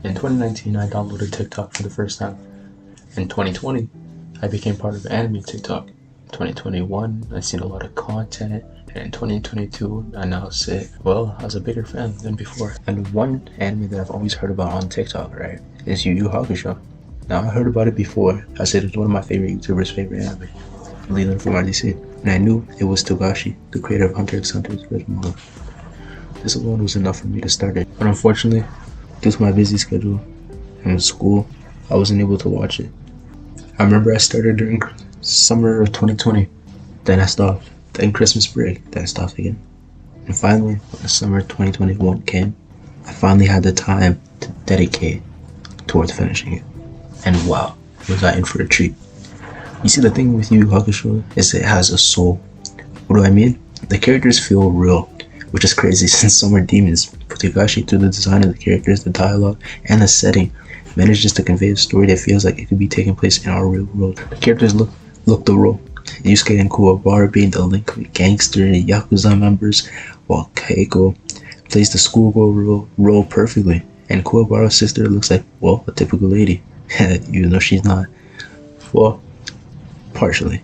In 2019, I downloaded TikTok for the first time. In 2020, I became part of anime TikTok. In 2021, I seen a lot of content. And in 2022, I now say, well, I was a bigger fan than before. And one anime that I've always heard about on TikTok, right, is Yu Yu Hakusho. Now, I heard about it before. I said it was one of my favorite YouTubers' favorite anime. Leader from RDC. And I knew it was Togashi, the creator of Hunter x Hunter's original manga. This alone was enough for me to start it. But unfortunately, due to my busy schedule and school, I wasn't able to watch it. I remember I started during summer of 2020, then I stopped, then Christmas break, then I stopped again. And finally, when the summer of 2021 came, I finally had the time to dedicate towards finishing it. And wow, was I in for a treat. You see, the thing with Yu Yu Hakusho is it has a soul. What do I mean? The characters feel real, which is crazy since some are demons. But Togashi, through the design of the characters, the dialogue, and the setting, manages to convey a story that feels like it could be taking place in our real world. The characters look the role. Yusuke and Kuwabara being the link with gangster and Yakuza members, while Keiko plays the schoolgirl role perfectly. And Kuwabara's sister looks like, well, a typical lady, even though she's not. Well, partially.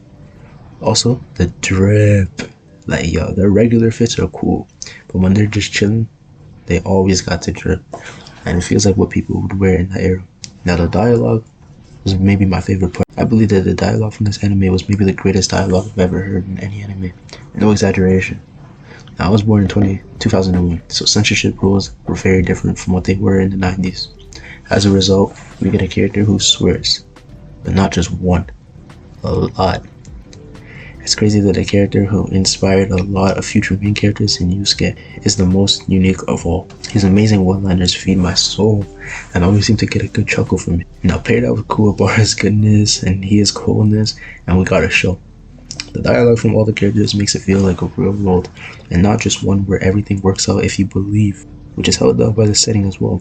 Also, the drip. Like, yo, their regular fits are cool, but when they're just chilling, they always got to drip. And it feels like what people would wear in that era. Now, the dialogue was maybe my favorite part. I believe that the dialogue from this anime was maybe the greatest dialogue I've ever heard in any anime. No exaggeration. Now, I was born in 2001, so censorship rules were very different from what they were in the 90s. As a result, we get a character who swears, but not just one, a lot. It's crazy that a character who inspired a lot of future main characters in Yusuke is the most unique of all. His amazing one-liners feed my soul and always seem to get a good chuckle from me. Now pair that with Kuwabara's goodness and his coldness, and we got a show. The dialogue from all the characters makes it feel like a real world, and not just one where everything works out if you believe, which is held up by the setting as well.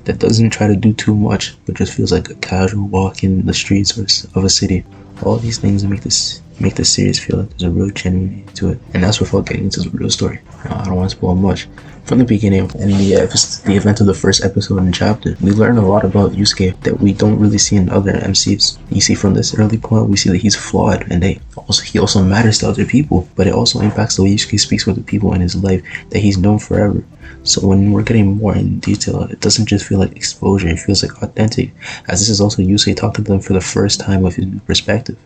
That doesn't try to do too much, but just feels like a casual walk in the streets of a city. All these things make the series feel like there's a real genuinity to it, and that's without getting into the real story. I don't want to spoil much. From the beginning and the event of the first episode and chapter, we learn a lot about Yusuke that we don't really see in other MCs. You see, from this early point, we see that he's flawed, and he also matters to other people, but it also impacts the way Yusuke speaks with the people in his life that he's known forever. So when we're getting more in detail, it doesn't just feel like exposure, it feels like authentic, as this is also Yusuke talking to them for the first time with his new perspective.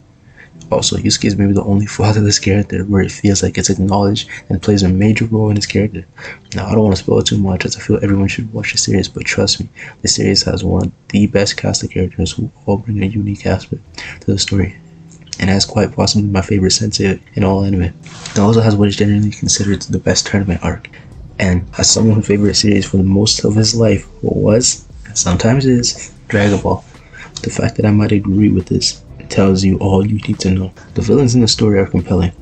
Also, Yusuke is maybe the only fatherless character where it feels like it's acknowledged and plays a major role in his character. Now, I don't want to spoil too much as I feel everyone should watch the series, but trust me, the series has one of the best cast of characters who all bring a unique aspect to the story, and has quite possibly my favorite sensei in all anime. It also has what is generally considered the best tournament arc, and as someone whose favorite series for the most of his life was, and sometimes is, Dragon Ball. The fact that I might agree with this tells you all you need to know. The villains in the story are compelling,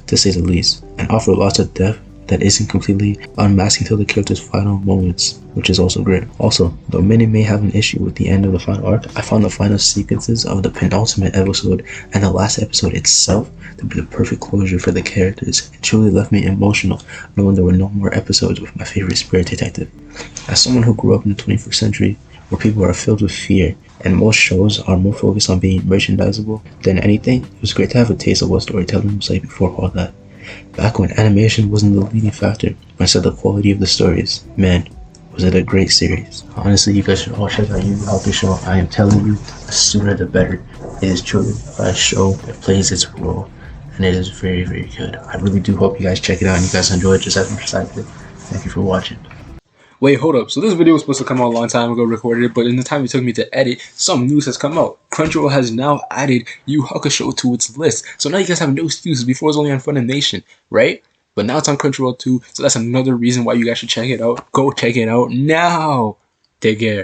to say the least, and offer lots of depth that isn't completely unmasked until the character's final moments, which is also great. Also, though many may have an issue with the end of the final arc, I found the final sequences of the penultimate episode and the last episode itself to be the perfect closure for the characters. It truly left me emotional, knowing there were no more episodes with my favorite spirit detective. As someone who grew up in the 21st century, where people are filled with fear, and most shows are more focused on being merchandisable than anything, it was great to have a taste of what storytelling was like before all that. Back when animation wasn't the leading factor, instead the quality of the stories, man, was it a great series. Honestly, you guys should all check out Yu Yu Hakusho. I am telling you, the sooner the better. It is truly a show that plays its role, and it is very, very good. I really do hope you guys check it out and you guys enjoy it just as much as I did. Thank you for watching. Wait, hold up. So this video was supposed to come out a long time ago, recorded it, but in the time it took me to edit, some news has come out. Crunchyroll has now added Yu Yu Hakusho to its list. So now you guys have no excuses. Before it was only on Funimation, right? But now it's on Crunchyroll too, so that's another reason why you guys should check it out. Go check it out now. Take care.